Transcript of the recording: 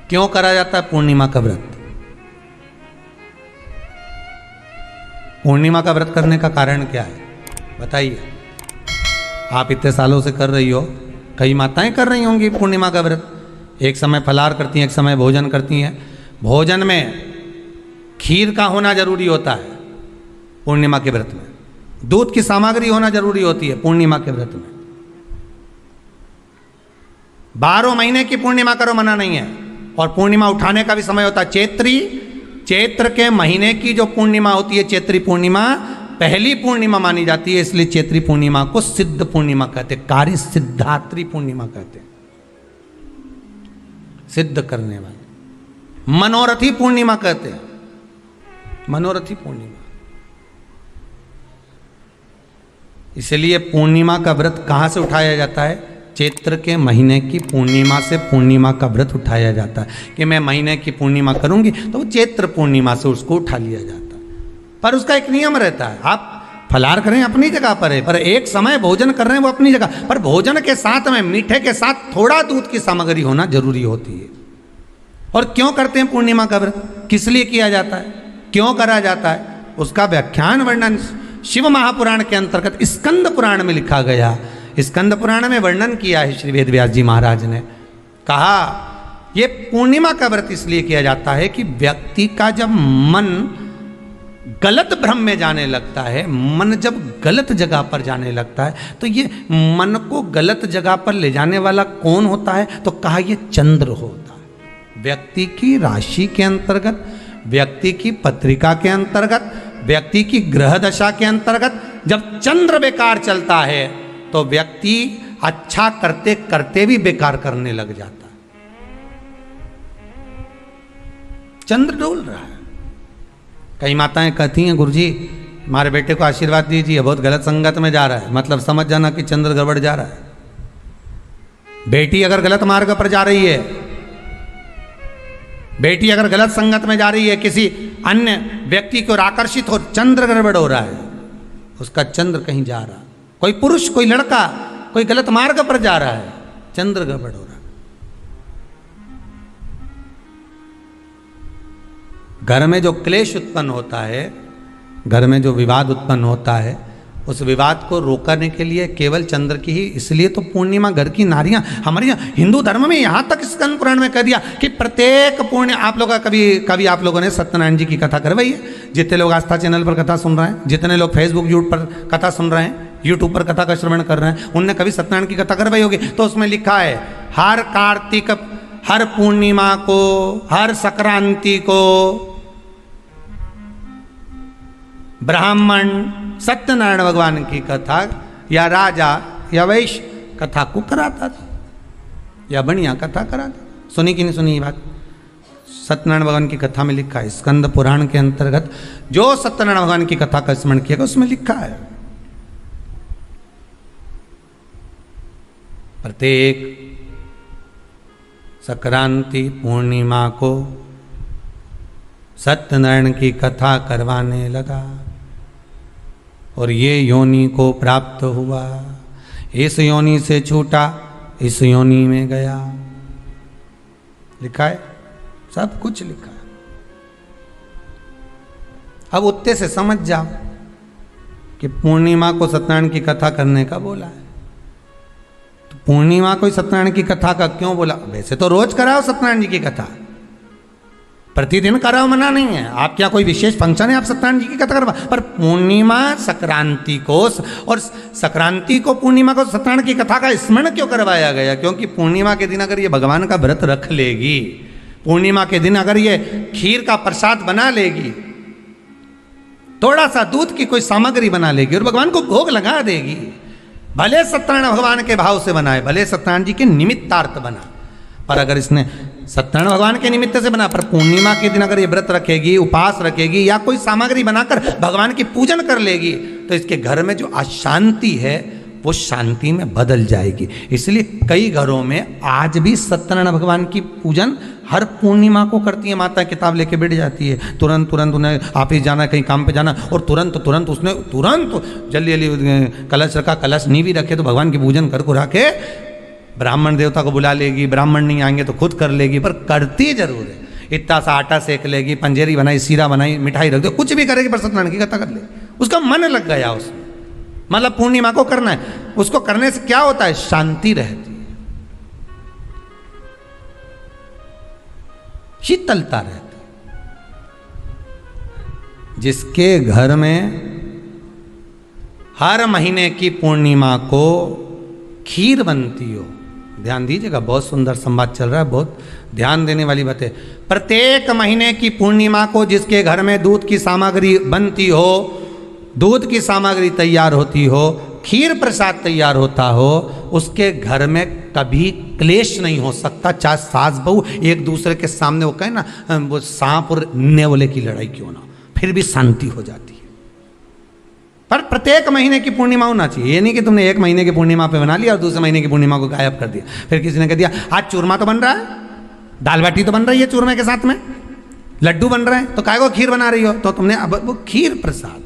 क्यों करा जाता है पूर्णिमा का व्रत? पूर्णिमा का व्रत करने का कारण क्या है बताइए? आप इतने सालों से कर रही हो, कई माताएं कर रही होंगी पूर्णिमा का व्रत। एक समय फलाहार करती हैं, एक समय भोजन करती हैं। भोजन में खीर का होना जरूरी होता है पूर्णिमा के व्रत में, दूध की सामग्री होना जरूरी होती है पूर्णिमा के व्रत में। 12 महीने की पूर्णिमा करो मना नहीं है, और पूर्णिमा उठाने का भी समय होता है। चैत्र के महीने की जो पूर्णिमा होती है, चैत्री पूर्णिमा पहली पूर्णिमा मानी जाती है, इसलिए चैत्री पूर्णिमा को सिद्ध पूर्णिमा कहते, कार्य सिद्धात्री पूर्णिमा कहते, सिद्ध करने वाले। मनोरथी पूर्णिमा कहते हैं, मनोरथी पूर्णिमा। इसलिए पूर्णिमा का व्रत कहां से उठाया जाता है? चैत्र के महीने की पूर्णिमा से पूर्णिमा का व्रत उठाया जाता है कि मैं महीने की पूर्णिमा करूंगी तो वो चैत्र पूर्णिमा से उसको उठा लिया जाता है। पर उसका एक नियम रहता है, आप फलाहार करें अपनी जगह पर है, पर एक समय भोजन कर रहे हैं वो अपनी जगह पर, भोजन के साथ में मीठे के साथ थोड़ा दूध की सामग्री होना जरूरी होती है। और क्यों करते हैं पूर्णिमा का व्रत, किस लिए किया जाता है, क्यों करा जाता है, उसका व्याख्यान वर्णन शिव महापुराण के अंतर्गत स्कंद पुराण में लिखा गया। स्कंद पुराण में वर्णन किया है श्री वेदव्यास जी महाराज ने। कहा ये पूर्णिमा का व्रत इसलिए किया जाता है कि व्यक्ति का जब मन गलत भ्रम में जाने लगता है, मन जब गलत जगह पर जाने लगता है, तो ये मन को गलत जगह पर ले जाने वाला कौन होता है? तो कहा ये चंद्र होता है। व्यक्ति की राशि के अंतर्गत, व्यक्ति की पत्रिका के अंतर्गत, व्यक्ति की ग्रह दशा के अंतर्गत जब चंद्र बेकार चलता है तो व्यक्ति अच्छा करते करते भी बेकार करने लग जाता है। चंद्र डोल रहा है। कई माताएं कहती हैं गुरुजी हमारे बेटे को आशीर्वाद दीजिए, बहुत गलत संगत में जा रहा है, मतलब समझ जाना कि चंद्र गड़बड़ जा रहा है। बेटी अगर गलत मार्ग पर जा रही है, बेटी अगर गलत संगत में जा रही है, किसी अन्य व्यक्ति की ओर आकर्षित हो, चंद्र गड़बड़ हो रहा है, उसका चंद्र कहीं जा रहा है। कोई पुरुष, कोई लड़का कोई गलत मार्ग पर जा रहा है, चंद्र गड़बड़ हो रहा है। घर में जो क्लेश उत्पन्न होता है, घर में जो विवाद उत्पन्न होता है, उस विवाद को रोकने के लिए केवल चंद्र की ही, इसलिए तो पूर्णिमा घर की नारियां हमारे यहाँ हिंदू धर्म में यहाँ तक स्कंद पुराण में कह दिया कि प्रत्येक पूर्ण, आप लोग कभी आप लोगों ने सत्यनारायण जी की कथा करवाई है? जितने लोग आस्था चैनल पर कथा सुन रहे हैं, जितने लोग फेसबुक यूट्यूब पर कथा सुन रहे हैं, यूट्यूब पर कथा का श्रवण कर रहे हैं, उनने कभी सत्यनारायण की कथा करवाई होगी। तो उसमें लिखा है हर कार्तिक, हर पूर्णिमा को, हर संक्रांति को ब्राह्मण सत्यनारायण भगवान की कथा या राजा या वैश्य कथा को कराता था या बढ़िया कथा कराता। सुनी कि नहीं सुनी ये बात? सत्यनारायण भगवान की कथा में लिखा है, स्कंद पुराण के अंतर्गत जो सत्यनारायण भगवान की कथा का स्मरण किया उसमें लिखा है प्रत्येक संक्रांति पूर्णिमा को सत्यनारायण की कथा करवाने लगा और ये योनि को प्राप्त हुआ, इस योनि से छूटा, इस योनि में गया। लिखा है, सब कुछ लिखा है। अब उत्ते से समझ जाओ कि पूर्णिमा को सत्यनारायण की कथा करने का बोला है। तो पूर्णिमा को सत्यनारायण की कथा का क्यों बोला? वैसे तो रोज कराओ सत्यनारायण जी की कथा, प्रतिदिन कराओ, मना नहीं है। आप क्या कोई विशेष फंक्शन है आप सत्यनारायण जी की कथा करवा, पर पूर्णिमा संक्रांति को और संक्रांति को पूर्णिमा को सत्यनारायण की कथा का स्मरण क्यों करवाया गया? क्योंकि पूर्णिमा के दिन अगर ये भगवान का व्रत रख लेगी, पूर्णिमा के दिन अगर ये खीर का प्रसाद बना लेगी, थोड़ा सा दूध की कोई सामग्री बना लेगी और भगवान को भोग लगा देगी, भले सत्यनारायण भगवान के भाव से बनाए, भले सत्यनारायण जी के निमित्तार्थ बना, पर अगर इसने सत्यनारायण भगवान के निमित्त से बना, पर पूर्णिमा के दिन अगर ये व्रत रखेगी, उपास रखेगी या कोई सामग्री बनाकर भगवान की पूजन कर लेगी, तो इसके घर में जो अशांति है वो शांति में बदल जाएगी। इसलिए कई घरों में आज भी सत्यनारायण भगवान की पूजन हर पूर्णिमा को करती है। माता किताब लेके बैठ जाती है, तुरंत उन्हें ऑफिस जाना, कहीं काम पे जाना, और तुरंत उसने जल्दी कलश रखा, कलश नहीं भी रखे तो भगवान की पूजन कर को रखे ब्राह्मण देवता को बुला लेगी, ब्राह्मण नहीं आएंगे तो खुद कर लेगी, पर करती जरूर है। इतना सा आटा सेक लेगी, पंजेरी बनाई, सीरा बनाई, मिठाई रख दो, कुछ भी करेगी पर सत्यनारायण की कथा कर ले। उसका मन लग गया उसमें, मतलब पूर्णिमा को करना है। उसको करने से क्या होता है? शांति रहती है, शीतलता रहती है। जिसके घर में हर महीने की पूर्णिमा को खीर बनती हो, ध्यान दीजिएगा, बहुत सुंदर संवाद चल रहा है, बहुत ध्यान देने वाली बात है। प्रत्येक महीने की पूर्णिमा को जिसके घर में दूध की सामग्री बनती हो, दूध की सामग्री तैयार होती हो, खीर प्रसाद तैयार होता हो, उसके घर में कभी क्लेश नहीं हो सकता। चाहे सास बहू एक दूसरे के सामने वो कहे ना, वो सांप और नेवले की लड़ाई क्यों ना, फिर भी शांति हो जाती है। पर प्रत्येक महीने की पूर्णिमा होना चाहिए। ये नहीं कि तुमने एक महीने की पूर्णिमा पे बना लिया और दूसरे महीने की पूर्णिमा को गायब कर दिया। फिर किसी ने कह दिया आज चूरमा तो बन रहा है, दाल बाटी तो बन रही है चूरमे के साथ में, लड्डू बन रहे हैं, तो काय को खीर बना रही हो? तो तुमने अब वो खीर प्रसाद